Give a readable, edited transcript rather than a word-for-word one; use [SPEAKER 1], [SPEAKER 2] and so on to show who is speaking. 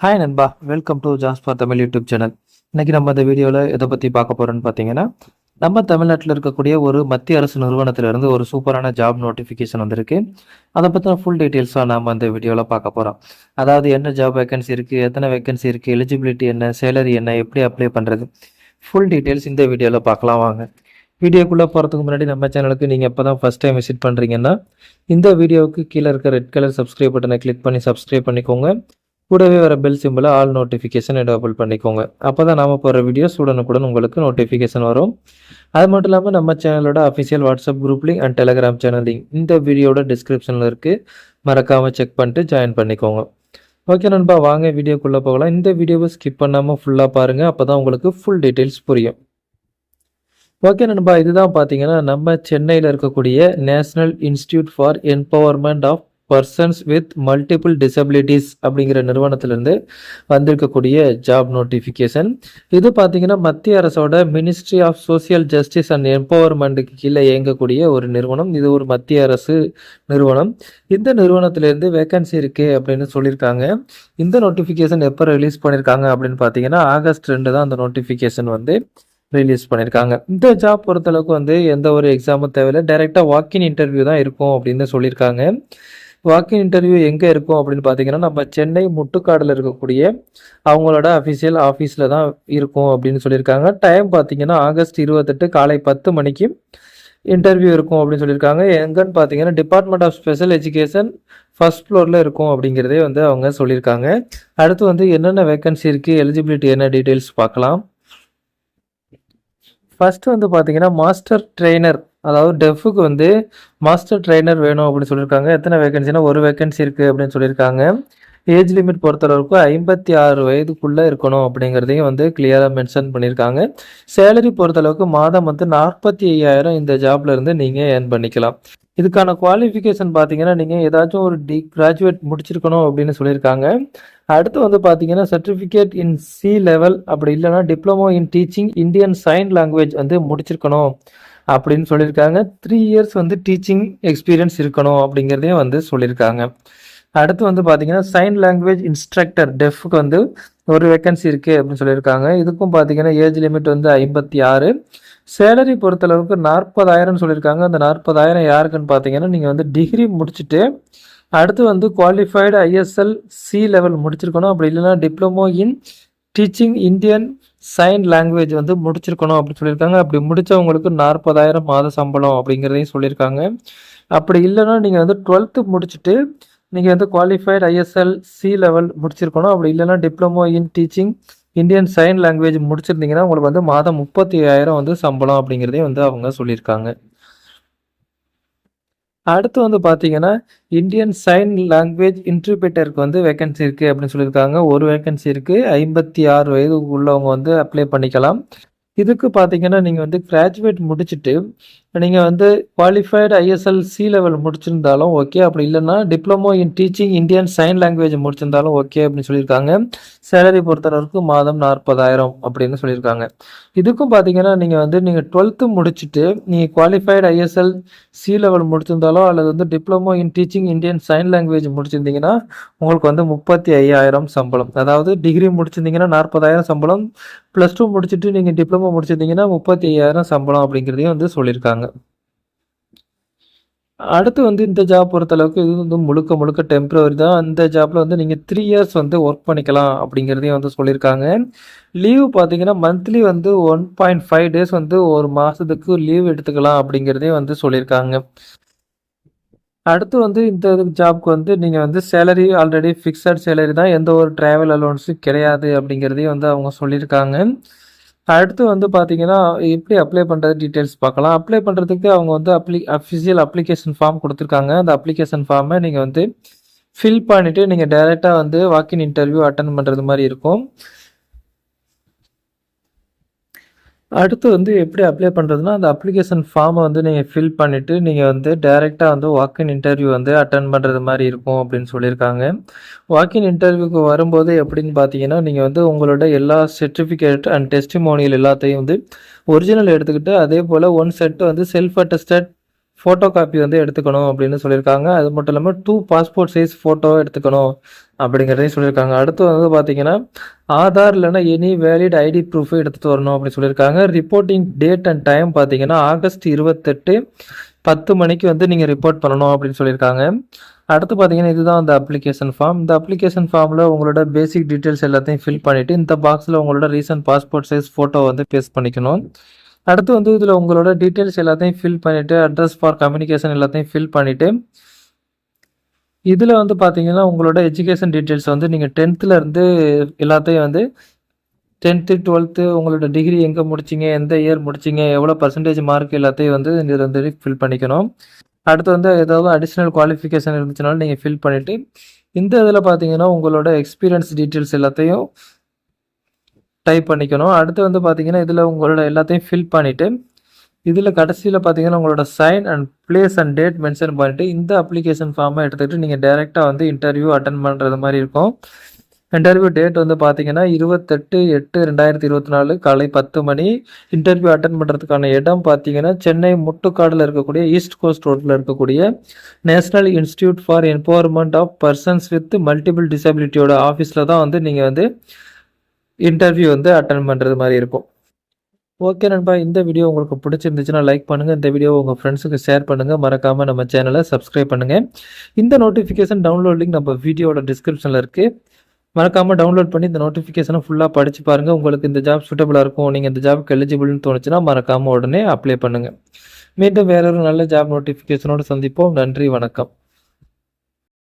[SPEAKER 1] Hi நண்பா, welcome to jazz for Tamil YouTube channel. இன்னைக்கு நம்ம இந்த வீடியோவில் எதை பற்றி பார்க்க போகிறோன்னு பார்த்தீங்கன்னா, நம்ம தமிழ்நாட்டில் இருக்கக்கூடிய ஒரு மத்திய அரசு நிறுவனத்திலிருந்து ஒரு சூப்பரான ஜாப் நோட்டிஃபிகேஷன் வந்திருக்கு. அதை பற்றின ஃபுல் டீட்டெயில்ஸாக நம்ம இந்த வீடியோவில் பார்க்க போகிறோம். அதாவது என்ன ஜாப் வேகன்சி இருக்குது, எத்தனை வேகன்சி இருக்குது, எலிஜிபிலிட்டி என்ன, சேலரி என்ன, எப்படி அப்ளை பண்ணுறது, ஃபுல் டீட்டெயில்ஸ் இந்த வீடியோவில் பார்க்கலாம் வாங்க. வீடியோக்குள்ளே போகிறதுக்கு முன்னாடி நம்ம சேனலுக்கு நீங்கள் எப்போ தான் ஃபஸ்ட் டைம் விசிட் பண்ணுறீங்கன்னா, இந்த வீடியோவுக்கு கீழே இருக்க ரெட் கலர் சப்ஸ்கிரைப் பட்டனை கிளிக் பண்ணி சப்ஸ்கிரைப் பண்ணிக்கோங்க. கூடவே வர பெல் சிம்பிளை ஆல் நோட்டிஃபிகேஷன் எனேபிள் பண்ணிக்கோங்க. அப்போ தான் நாம் போகிற வீடியோஸ் உடனுக்குடன் உங்களுக்கு நோட்டிஃபிகேஷன் வரும். அது மட்டும் இல்லாமல் நம்ம சேனலோட official WhatsApp group link and Telegram channel link இந்த வீடியோட டிஸ்கிரிப்ஷனில் இருக்குது. மறக்காமல் செக் பண்ணிட்டு ஜாயின் பண்ணிக்கோங்க. ஓகே நண்பா, வாங்க வீடியோக்குள்ளே போகலாம். இந்த வீடியோவை ஸ்கிப் பண்ணாமல் ஃபுல்லாக பாருங்கள். அப்போ தான் உங்களுக்கு ஃபுல் டீட்டெயில்ஸ் புரியும். ஓகே நண்பா, இதுதான் பார்த்தீங்கன்னா நம்ம சென்னையில் இருக்கக்கூடிய national institute for empowerment of persons with multiple disabilities அப்படிங்கிற நிறுவனத்திலிருந்து வந்திருக்கக்கூடிய ஜாப் நோட்டிஃபிகேஷன். இது பார்த்தீங்கன்னா மத்திய அரசோட ministry of social justice and எம்பவர்மெண்ட்டுக்கு கீழே இயங்கக்கூடிய ஒரு நிறுவனம். இது ஒரு மத்திய அரசு நிறுவனம். இந்த நிறுவனத்திலேருந்து வேகன்சி இருக்கு அப்படின்னு சொல்லியிருக்காங்க. இந்த நோட்டிஃபிகேஷன் எப்போ ரிலீஸ் பண்ணியிருக்காங்க அப்படின்னு பார்த்தீங்கன்னா ஆகஸ்ட் 2 தான் அந்த நோட்டிஃபிகேஷன் ரிலீஸ் பண்ணியிருக்காங்க. இந்த ஜாப் பொறுத்தளவுக்கு எந்த ஒரு எக்ஸாமும் தேவையில்லை, டைரெக்டாக வாக்கின் இன்டர்வியூ தான் இருக்கும் அப்படின்னு சொல்லியிருக்காங்க. வாக்கின் இன்டர்வியூ எங்கே இருக்கும் அப்படின்னு பார்த்தீங்கன்னா நம்ம சென்னை முட்டுக்காடில் இருக்கக்கூடிய அவங்களோட அஃபிஷியல் ஆஃபீஸில் தான் இருக்கும் அப்படின்னு சொல்லியிருக்காங்க. டைம் பார்த்தீங்கன்னா ஆகஸ்ட் 28 காலை 10 மணிக்கு இன்டர்வியூ இருக்கும் அப்படின்னு சொல்லியிருக்காங்க. எங்கன்னு பார்த்தீங்கன்னா department of special education first ஃப்ளோரில் இருக்கும் அப்படிங்கிறதே அவங்க சொல்லியிருக்காங்க. அடுத்து என்னென்ன வேகன்சி இருக்குது, எலிஜிபிலிட்டி என்ன, டீட்டெயில்ஸ் பார்க்கலாம். ஃபர்ஸ்ட் பார்த்தீங்கன்னா மாஸ்டர் ட்ரெயினர், அதாவது டெஃபுக்கு மாஸ்டர் ட்ரெயினர் வேணும் அப்படின்னு சொல்லியிருக்காங்க. எத்தனை வேகன்சினா ஒரு வேகன்சி இருக்குது அப்படின்னு சொல்லியிருக்காங்க. ஏஜ் லிமிட் பொறுத்தளவுக்கு 56 வயதுக்குள்ளே இருக்கணும் அப்படிங்கிறதையும் கிளியராக மென்ஷன் பண்ணியிருக்காங்க. சேலரி பொறுத்தளவுக்கு மாதம் 45,000 இந்த ஜாப்ல இருந்து நீங்கள் ஏர்ன் பண்ணிக்கலாம். இதுக்கான குவாலிஃபிகேஷன் பார்த்தீங்கன்னா நீங்கள் ஏதாச்சும் ஒரு கிராஜுவேட் முடிச்சிருக்கணும் அப்படின்னு சொல்லியிருக்காங்க. அடுத்து பார்த்தீங்கன்னா சர்டிஃபிகேட் இன் சி லெவல், அப்படி இல்லைனா diploma in teaching Indian sign language முடிச்சிருக்கணும் அப்படின்னு சொல்லியிருக்காங்க. 3 இயர்ஸ் டீச்சிங் எக்ஸ்பீரியன்ஸ் இருக்கணும் அப்படிங்கிறதையும் சொல்லியிருக்காங்க. அடுத்து பார்த்தீங்கன்னா சைன் லாங்குவேஜ் இன்ஸ்ட்ரக்டர் டெஃப்க்கு ஒரு வேகன்சி இருக்குது அப்படின்னு சொல்லியிருக்காங்க. இதுக்கும் பார்த்தீங்கன்னா ஏஜ் லிமிட் 56. சேலரி பொறுத்தளவுக்கு 40,000 சொல்லியிருக்காங்க. அந்த 40,000 யாருக்குன்னு பார்த்தீங்கன்னா நீங்கள் டிகிரி முடிச்சுட்டு அடுத்து குவாலிஃபைடு ஐஎஸ்எல் சி லெவல் முடிச்சிருக்கணும், அப்படி இல்லைன்னா diploma in teaching Indian sign language முடிச்சிருக்கணும் அப்படின்னு சொல்லியிருக்காங்க. அப்படி முடித்தவங்களுக்கு 40,000 மாத சம்பளம் அப்படிங்கிறதையும் சொல்லியிருக்காங்க. அப்படி இல்லைன்னா நீங்கள் 12th முடிச்சுட்டு நீங்கள் குவாலிஃபைடு ஐஎஸ்எல் சி லெவல் முடிச்சிருக்கணும், அப்படி இல்லைன்னா diploma in teaching Indian sign language முடிச்சிருந்தீங்கன்னா உங்களுக்கு மாதம் 35,000 சம்பளம் அப்படிங்கிறதையும் அவங்க சொல்லியிருக்காங்க. அடுத்து பார்த்தீங்கன்னா இந்தியன் சைன் லாங்குவேஜ் இன்டர்பிரேட்டருக்கு வேகன்சி இருக்குது அப்படின்னு சொல்லியிருக்காங்க. ஒரு வேகன்சி இருக்குது. 56 வயது உள்ளவங்க அப்ளை பண்ணிக்கலாம். இதுக்கு பார்த்தீங்கன்னா நீங்கள் கிராஜுவேட் முடிச்சுட்டு நீங்கள் குவாலிஃபைடு ஐஎஸ்எல் சி லெவல் முடிச்சிருந்தாலும் ஓகே, அப்படி இல்லைன்னா diploma in teaching Indian sign language முடிச்சிருந்தாலும் ஓகே அப்படின்னு சொல்லியிருக்காங்க. சேலரி பொறுத்தளவுக்கு மாதம் 40,000 அப்படின்னு சொல்லியிருக்காங்க. இதுக்கும் பார்த்தீங்கன்னா நீங்கள் 12th முடிச்சுட்டு நீங்கள் குவாலிஃபைடு ஐஎஸ்எல் சி லெவல் முடிச்சிருந்தாலோ அல்லது diploma in teaching Indian sign language முடிச்சிருந்தீங்கன்னா உங்களுக்கு 35,000 சம்பளம். அதாவது டிகிரி முடிச்சிருந்தீங்கன்னா 40,000 சம்பளம், +2 முடிச்சுட்டு நீங்கள் டிப்ளமோ முடிச்சிருந்தீங்கன்னா 35,000 சம்பளம் அப்படிங்கிறதையும் சொல்லியிருக்காங்க. அடுத்து இந்த ஜாப் பொறுத்தளவுக்கு இது முழுக்க முழுக்க டெம்பரவரி தான். அந்த ஜாப்ல நீங்கள் 3 இயர்ஸ் ஒர்க் பண்ணிக்கலாம் அப்படிங்கிறதையும் சொல்லியிருக்காங்க. லீவ் பார்த்தீங்கன்னா மந்த்லி 1.5 டேஸ் ஒரு மாதத்துக்கு லீவ் எடுத்துக்கலாம் அப்படிங்கிறதையும் சொல்லியிருக்காங்க. அடுத்து இந்த ஜாப்க்கு நீங்கள் சேலரி ஆல்ரெடி ஃபிக்ஸட் சேலரி தான், எந்த ஒரு ட்ராவல் அலோன்ஸும் கிடையாது அப்படிங்கிறதையும் அவங்க சொல்லியிருக்காங்க. அடுத்து பார்த்தீங்கன்னா எப்படி அப்ளை பண்ணுறது டீட்டெயில்ஸ் பார்க்கலாம். அப்ளை பண்ணுறதுக்கு அவங்க அஃபிஷியல் அப்ளிகேஷன் ஃபார்ம் கொடுத்துருக்காங்க. அந்த அப்ளிகேஷன் ஃபார்மை நீங்கள் ஃபில் பண்ணிவிட்டு நீங்கள் டைரெக்டாக வாக்கின் இன்டர்வியூ அட்டன் பண்ணுறது மாதிரி இருக்கும். அடுத்து எப்படி அப்ளை பண்ணுறதுனா அந்த அப்ளிகேஷன் ஃபார்மை நீங்கள் ஃபில் பண்ணிவிட்டு நீங்கள் டைரெக்டாக வாக்கின் இன்டர்வியூ அட்டன் பண்ணுறது மாதிரி இருக்கும் அப்படின்னு சொல்லியிருக்காங்க. வாக்கின் இன்டர்வியூக்கு வரும்போது எப்படின்னு பார்த்தீங்கன்னா நீங்கள் உங்களோட எல்லா சர்டிஃபிகேட் அண்ட் டெஸ்டிமோனியல் எல்லாத்தையும் ஒரிஜினல் எடுத்துக்கிட்டு அதே போல் one set self attested photo copy வந்து எடுத்துக்கணும் அப்படின்னு சொல்லியிருக்காங்க. அது மட்டும் இல்லாமல் 2 பாஸ்போர்ட் சைஸ் ஃபோட்டோ எடுத்துக்கணும் அப்படிங்கிறதையும் சொல்லியிருக்காங்க. அடுத்து வந்து பார்த்தீங்கன்னா ஆதார் இல்லைன்னா எனி வேலிட் ஐடி ப்ரூஃப் எடுத்துகிட்டு வரணும் அப்படின்னு சொல்லியிருக்காங்க. ரிப்போர்ட்டிங் டேட் அண்ட் டைம் பார்த்தீங்கன்னா ஆகஸ்ட் 28 10 மணிக்கு வந்து நீங்கள் ரிப்போர்ட் பண்ணணும் அப்படின்னு சொல்லியிருக்காங்க. அடுத்து பார்த்தீங்கன்னா இதுதான் அந்த அப்ளிகேஷன் ஃபார்ம். இந்த அப்ளிகேஷன் ஃபார்மில் உங்களோட பேசிக் டீட்டெயில்ஸ் எல்லாத்தையும் ஃபில் பண்ணிவிட்டு இந்த பாக்ஸில் உங்களோட ரீசன்ட் பாஸ்போர்ட் சைஸ் ஃபோட்டோ வந்து பேஸ்ட் பண்ணிக்கணும். அடுத்து வந்து இதில் உங்களோட டீட்டெயில்ஸ் எல்லாத்தையும் ஃபில் பண்ணிவிட்டு அட்ரஸ் ஃபார் கம்யூனிகேஷன் எல்லாத்தையும் ஃபில் பண்ணிவிட்டு இதில் வந்து பார்த்தீங்கன்னா உங்களோட எஜுகேஷன் டீட்டெயில்ஸ் வந்து நீங்கள் 10th இருந்து எல்லாத்தையும் வந்து 10th 12th உங்களோட டிகிரி எங்கே முடிச்சிங்க, எந்த இயர் முடிச்சிங்க, எவ்வளோ பர்சன்டேஜ் மார்க் எல்லாத்தையும் வந்து இதில் வந்து ஃபில் பண்ணிக்கணும். அடுத்து வந்து ஏதாவது அடிஷ்னல் குவாலிஃபிகேஷன் இருந்துச்சுனாலும் நீங்கள் ஃபில் பண்ணிவிட்டு இந்த இதில் பார்த்தீங்கன்னா உங்களோட எக்ஸ்பீரியன்ஸ் டீட்டெயில்ஸ் எல்லாத்தையும் டைப் பண்ணிக்கணும். அடுத்து வந்து பார்த்தீங்கன்னா இதில் உங்களோட எல்லாத்தையும் ஃபில் பண்ணிவிட்டு இதில் கடைசியில் பார்த்தீங்கன்னா உங்களோட sign and place and date mention பண்ணிவிட்டு இந்த அப்ளிகேஷன் ஃபார்மை எடுத்துக்கிட்டு நீங்கள் டைரெக்டாக வந்து இன்டர்வியூ அட்டன் பண்ணுறது மாதிரி இருக்கும். இன்டர்வியூ டேட் வந்து பார்த்தீங்கன்னா 28/8/2024 காலை 10 மணி. இன்டர்வியூ அட்டன் பண்ணுறதுக்கான இடம் பார்த்தீங்கன்னா சென்னை முட்டுக்காடில் இருக்கக்கூடிய ஈஸ்ட் கோஸ்ட் ரோட்டில் இருக்கக்கூடிய national institute for empowerment of persons with multiple டிசபிலிட்டியோட ஆஃபீஸில் தான் வந்து நீங்கள் வந்து இன்டர்வியூ வந்து அட்டன் பண்ணுறது மாதிரி இருக்கும். ஓகே நண்பா, இந்த வீடியோ உங்களுக்கு பிடிச்சிருந்துச்சுன்னா லைக் பண்ணுங்கள். இந்த வீடியோ உங்கள் ஃப்ரெண்ட்ஸுக்கு ஷேர் பண்ணுங்கள். மறக்காமல் நம்ம சேனலை சப்ஸ்கிரைப் பண்ணுங்கள். இந்த நோட்டிஃபிகேஷன் டவுன்லோட் லிங்க் நம்ம வீடியோட டிஸ்கிரிப்ஷனில் இருக்குது. மறக்காமல் டவுன்லோட் பண்ணி இந்த நோட்டிஃபிகேஷனை ஃபுல்லாக படித்து பாருங்கள். உங்களுக்கு இந்த ஜாப் சூட்டபுளாக இருக்கும், நீங்கள் இந்த ஜாப்க்கு எலிஜிபிள்னு தோணுச்சுன்னா மறக்காமல் உடனே அப்ளை பண்ணுங்கள். மீண்டும் வேறொரு நல்ல ஜாப் நோட்டிஃபிகேஷனோடு சந்திப்போம். நன்றி, வணக்கம்.